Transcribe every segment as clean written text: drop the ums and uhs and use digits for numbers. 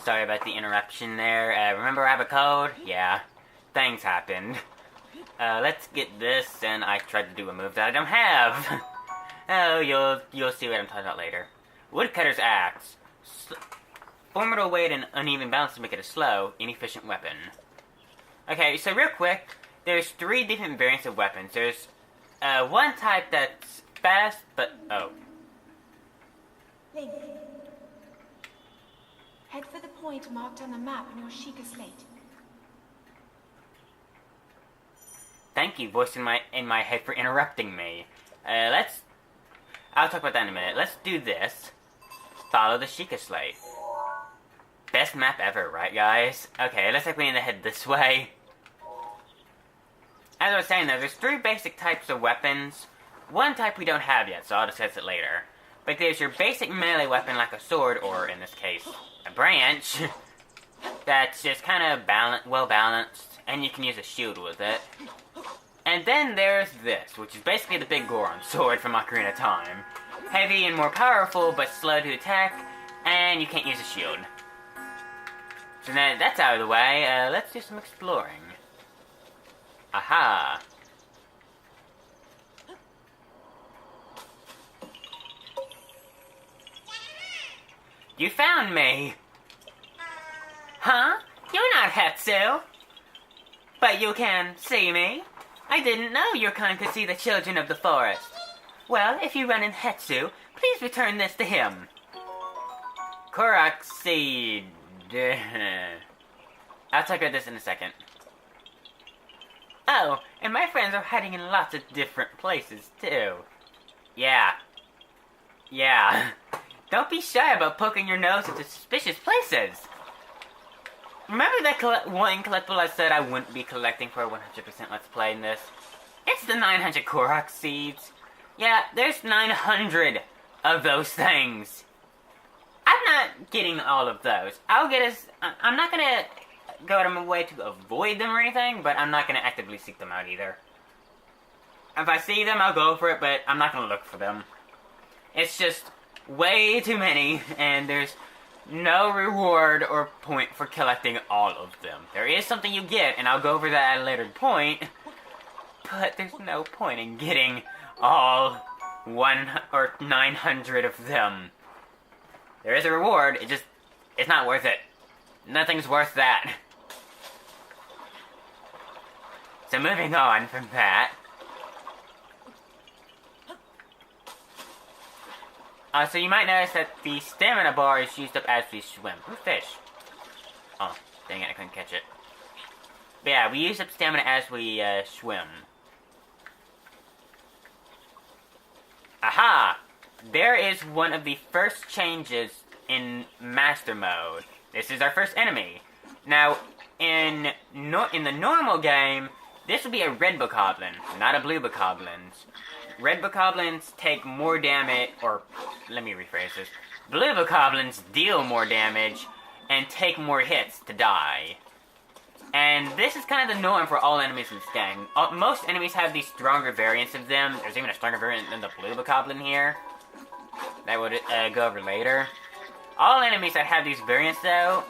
sorry about the interruption there. Remember I have a code? Yeah. Things happened. Let's get this, and I tried to do a move that I don't have. Oh, you'll see what I'm talking about later. Woodcutter's Axe. Formidable weight and uneven balance to make it a slow, inefficient weapon. Okay, so real quick, there's 3 different variants of weapons. There's one type that's fast, but... oh. Link. Head for the point marked on the map on your Sheikah slate. Thank you, voice in my head, for interrupting me. I'll talk about that in a minute. Let's do this. Follow the Sheikah slate. Best map ever, right, guys? Okay, looks like we need to head this way. As I was saying, though, there's 3 basic types of weapons. One type we don't have yet, so I'll discuss it later. But there's your basic melee weapon like a sword, or in this case, a branch. That's just kind of well balanced, and you can use a shield with it. And then there's this, which is basically the big Goron sword from Ocarina of Time. Heavy and more powerful, but slow to attack, and you can't use a shield. So now that's out of the way, let's do some exploring. Aha! You found me! Huh? You're not Hetsu! But you can see me? I didn't know your kind could see the children of the forest. Well, if you run in Hetsu, please return this to him. Korok seed. I'll talk about this in a second. Oh, and my friends are hiding in lots of different places, too. Yeah. Don't be shy about poking your nose into suspicious places. Remember that one collectible I said I wouldn't be collecting for a 100% Let's Play in this? It's the 900 Korok seeds. Yeah, there's 900 of those things. I'm not getting all of those. I'm not gonna go out of my way to avoid them or anything, but I'm not gonna actively seek them out either. If I see them, I'll go for it, but I'm not gonna look for them. It's just way too many, and there's no reward or point for collecting all of them. There is something you get, and I'll go over that at a later point, but there's no point in getting all 900 of them. There is a reward, it's not worth it. Nothing's worth that. So moving on from that. So you might notice that the stamina bar is used up as we swim. Ooh, fish. Oh, dang it, I couldn't catch it. But yeah, we use up stamina as we swim. Aha! There is one of the first changes in Master Mode. This is our first enemy. Now, in the normal game, this would be a red bokoblin, not a blue bokoblin. Red bokoblins take more damage, or let me rephrase this. Blue bokoblins deal more damage and take more hits to die. And this is kind of the norm for all enemies in this game. Most enemies have these stronger variants of them. There's even a stronger variant than the blue bokoblin here. That would go over later. All enemies that have these variants, though,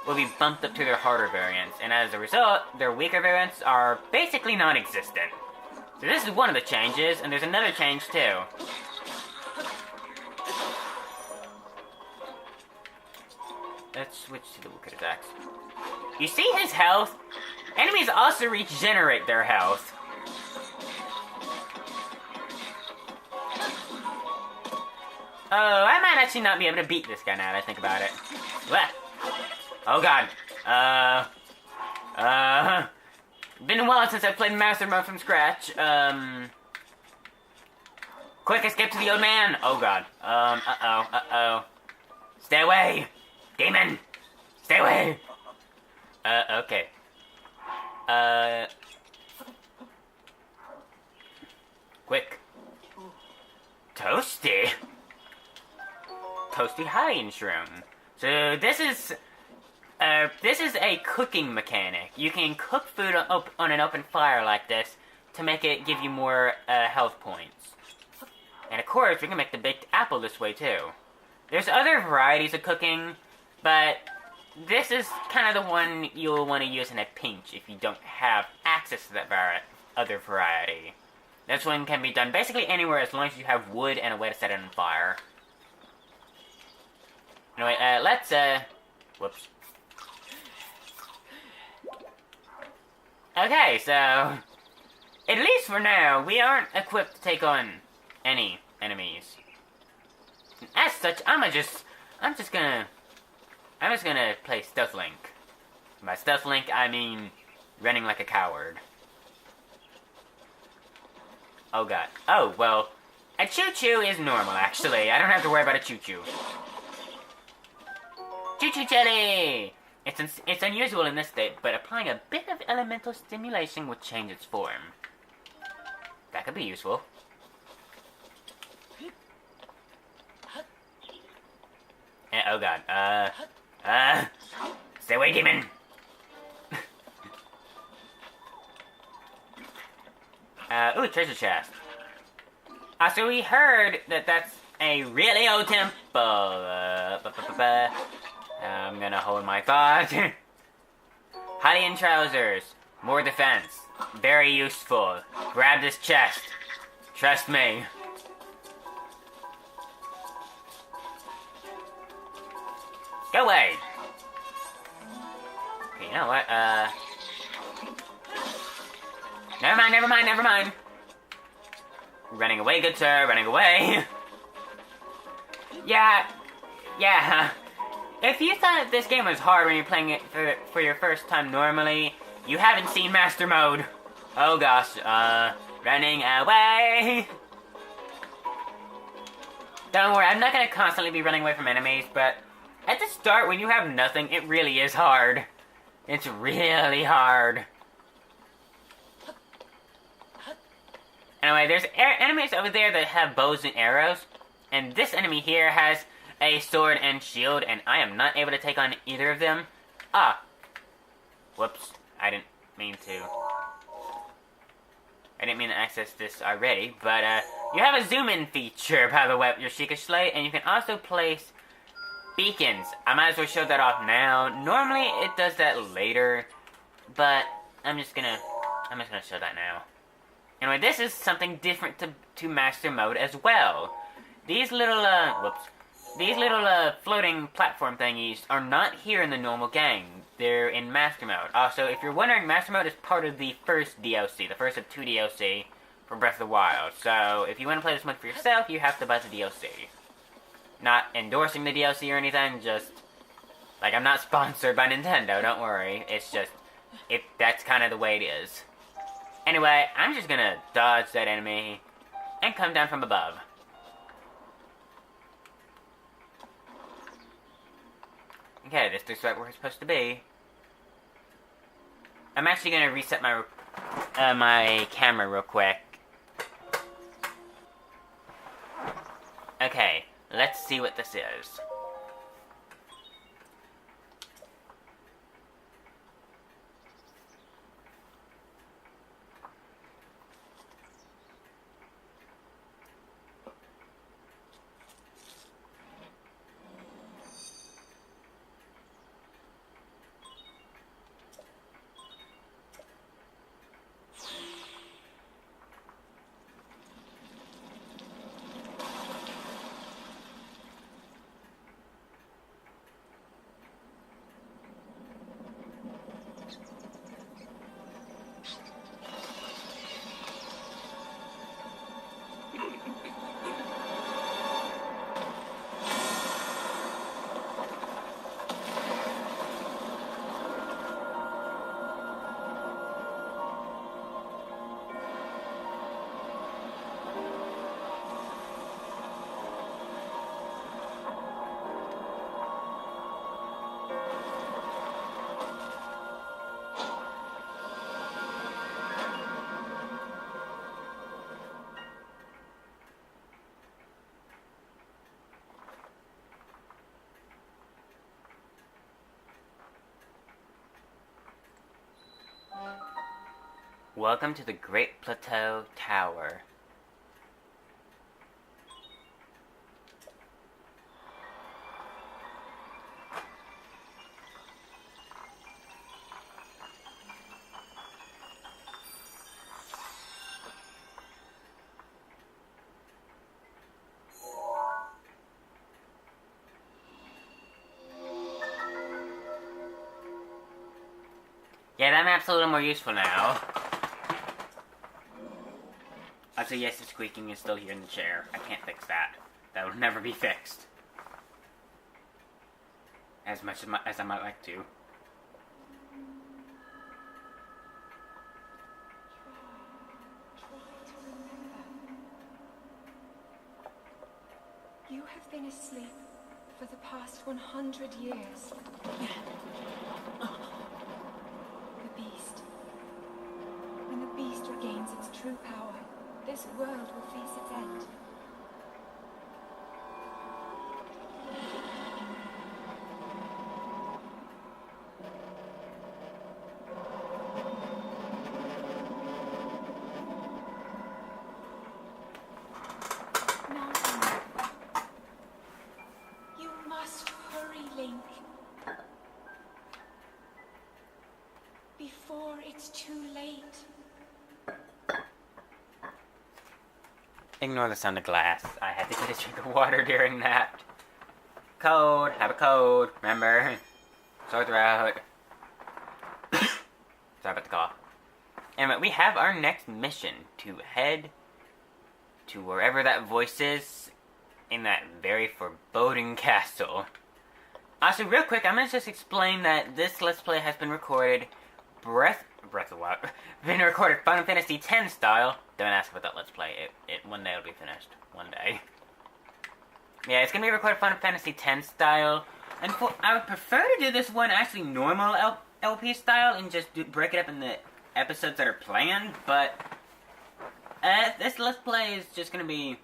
will be bumped up to their harder variants. And as a result, their weaker variants are basically non-existent. So this is one of the changes, and there's another change, too. Let's switch to the Woodcutter's Axe. You see his health? Enemies also regenerate their health. Oh, I might actually not be able to beat this guy now that I think about it. What? Oh god. Been a while since I've played Master Mode from scratch. Quick escape to the old man! Oh god. Uh-oh. Stay away! Demon! Stay away! Okay. Quick. Toasty? Toasty hiding shroom. So this is a cooking mechanic. You can cook food on an open fire like this to make it give you more health points. And of course, we can make the baked apple this way too. There's other varieties of cooking, but this is kind of the one you'll want to use in a pinch if you don't have access to that other variety. This one can be done basically anywhere as long as you have wood and a way to set it on fire. Anyway, let's, whoops. Okay, so, at least for now, we aren't equipped to take on any enemies. As such, I'm just gonna play Stealth Link. By Stealth Link, I mean running like a coward. Oh god. Oh, well, a choo-choo is normal, actually. I don't have to worry about a choo-choo. Choo-choo jelly! It's unusual in this state, but applying a bit of elemental stimulation will change its form. That could be useful. Oh god, stay away, demon! Ooh, treasure chest. So we heard that that's a really old temple. I'm gonna hold my thought. Hylian trousers. More defense. Very useful. Grab this chest. Trust me. Go away. Okay, you know what? Never mind. Running away, good sir, running away. Yeah. If you thought this game was hard when you're playing it for your first time normally, you haven't seen Master Mode. Oh gosh, running away. Don't worry, I'm not gonna constantly be running away from enemies, but at the start, when you have nothing, it really is hard. It's really hard. Anyway, there's enemies over there that have bows and arrows, and this enemy here has a sword and shield, and I am not able to take on either of them. Ah. Whoops. I didn't mean to access this already, but, you have a zoom-in feature, by the way, with your Sheikah Slate, and you can also place beacons. I might as well show that off now. Normally, it does that later, but I'm just gonna show that now. Anyway, this is something different to Master Mode as well. These little, floating platform thingies are not here in the normal game. They're in Master Mode. Also, if you're wondering, Master Mode is part of the first DLC, the first of 2 DLC for Breath of the Wild. So, if you want to play this mode for yourself, you have to buy the DLC. Not endorsing the DLC or anything, just, like, I'm not sponsored by Nintendo, don't worry. It's just, that's kind of the way it is. Anyway, I'm just gonna dodge that enemy and come down from above. Okay, this looks like where we're supposed to be. I'm actually gonna reset my my camera real quick. Okay, let's see what this is. Welcome to the Great Plateau Tower. Yeah, that map's a little more useful now. Also, yes, the squeaking is still here in the chair. I can't fix that. That will never be fixed. As much as I might like to. Try to remember. You have been asleep for the past 100 years. The beast. When the beast regains its true power, this world will face its end. Now, you must hurry, Link. Before it's too late. Ignore the sound of glass. I had to get a drink of water during that. Cold. Have a cold. Remember? Sore throat. Sorry about the cough. Anyway, we have our next mission to head to wherever that voice is in that very foreboding castle. Also, real quick, I'm gonna just explain that this Let's Play has been recorded Breath of Wild. Been recorded Final Fantasy X style. Don't ask about that Let's Play. It one day it'll be finished. One day. Yeah, it's gonna be recorded Final Fantasy X style. And I would prefer to do this one actually normal LP style and just break it up in the episodes that are planned. But this Let's Play is just gonna be,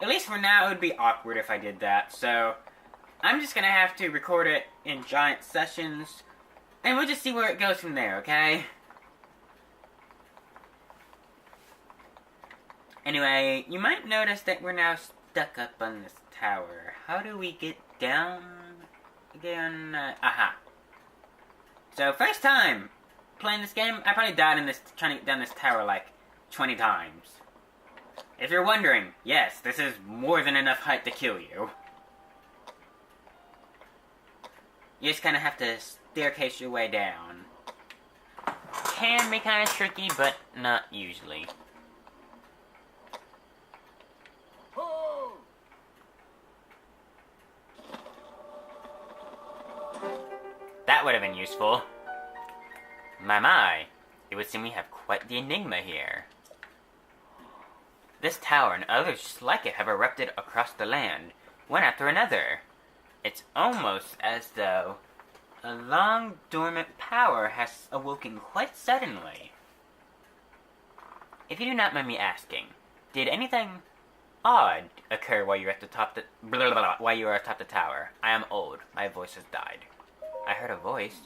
at least for now, it would be awkward if I did that. So I'm just gonna have to record it in giant sessions. And we'll just see where it goes from there, okay? Anyway, you might notice that we're now stuck up on this tower. How do we get down again? Aha. So, first time playing this game, I probably died in this, trying to get down this tower like 20 times. If you're wondering, yes, this is more than enough height to kill you. You just kind of have to staircase your way down. Can be kind of tricky, but not usually. That would have been useful. My. It would seem we have quite the enigma here. This tower and others just like it have erupted across the land, one after another. It's almost as though a long dormant power has awoken quite suddenly. If you do not mind me asking, did anything odd occur while you were at the top while you were atop the tower? I am old. My voice has died. I heard a voice.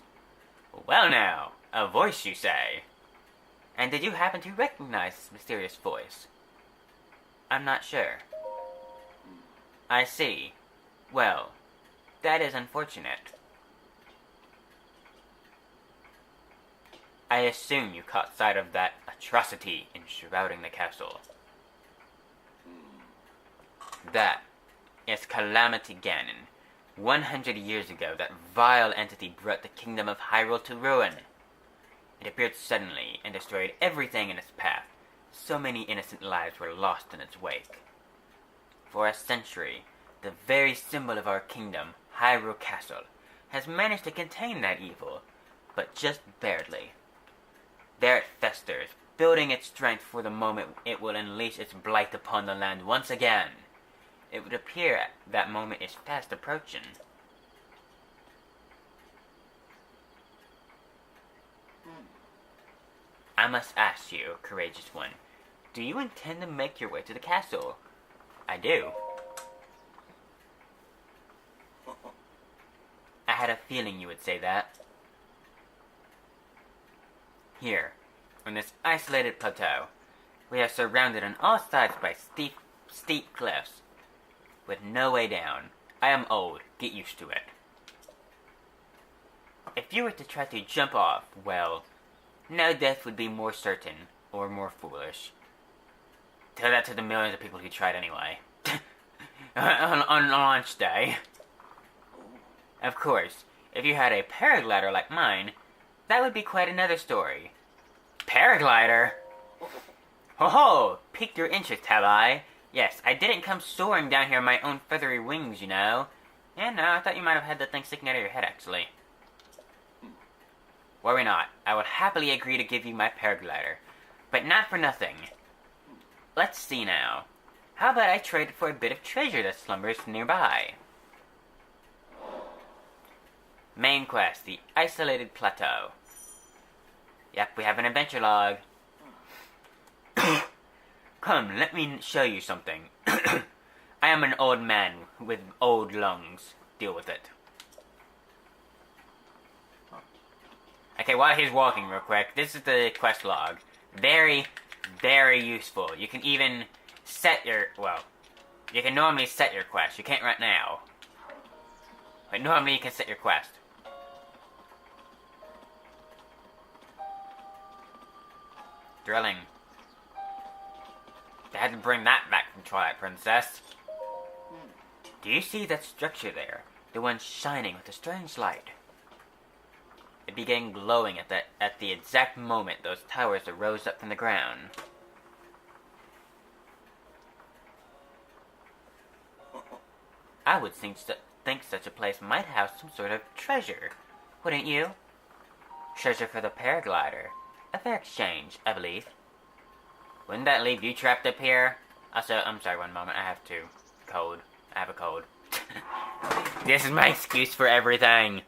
Well now, a voice you say. And did you happen to recognize this mysterious voice? I'm not sure. I see. Well, that is unfortunate. I assume you caught sight of that atrocity enshrouding the castle. That is Calamity Ganon. 100 years ago, that vile entity brought the kingdom of Hyrule to ruin. It appeared suddenly and destroyed everything in its path. So many innocent lives were lost in its wake. For a century, the very symbol of our kingdom, Hyrule Castle, has managed to contain that evil, but just barely. There it festers, building its strength for the moment it will unleash its blight upon the land once again. It would appear that moment is fast approaching. I must ask you, courageous one, do you intend to make your way to the castle? I do. I had a feeling you would say that. Here, on this isolated plateau, we are surrounded on all sides by steep cliffs, with no way down. I am old. Get used to it. If you were to try to jump off, well, no death would be more certain, or more foolish. Tell that to the millions of people who tried anyway. on launch day. Of course, if you had a paraglider like mine, that would be quite another story. Paraglider? Ho ho! Piqued your interest, have I? Yes, I didn't come soaring down here on my own feathery wings, you know. And no, I thought you might have had that thing sticking out of your head, actually. Worry not. I would happily agree to give you my paraglider. But not for nothing. Let's see now. How about I trade it for a bit of treasure that slumbers nearby? Main quest, the isolated plateau. Yep, we have an adventure log. Come, let me show you something. I am an old man with old lungs. Deal with it. Okay, while he's walking real quick, this is the quest log. Very, very useful. You can even set your, well, you can normally set your quest. You can't right now. But normally you can set your quest. Drilling. They had to bring that back from Twilight Princess. Do you see that structure there? The one shining with a strange light. It began glowing at the exact moment those towers arose up from the ground. I would think such a place might have some sort of treasure, wouldn't you? Treasure for the paraglider. A fair exchange, I believe. Wouldn't that leave you trapped up here? Also, I'm sorry, one moment, I have a cold. This is my excuse for everything.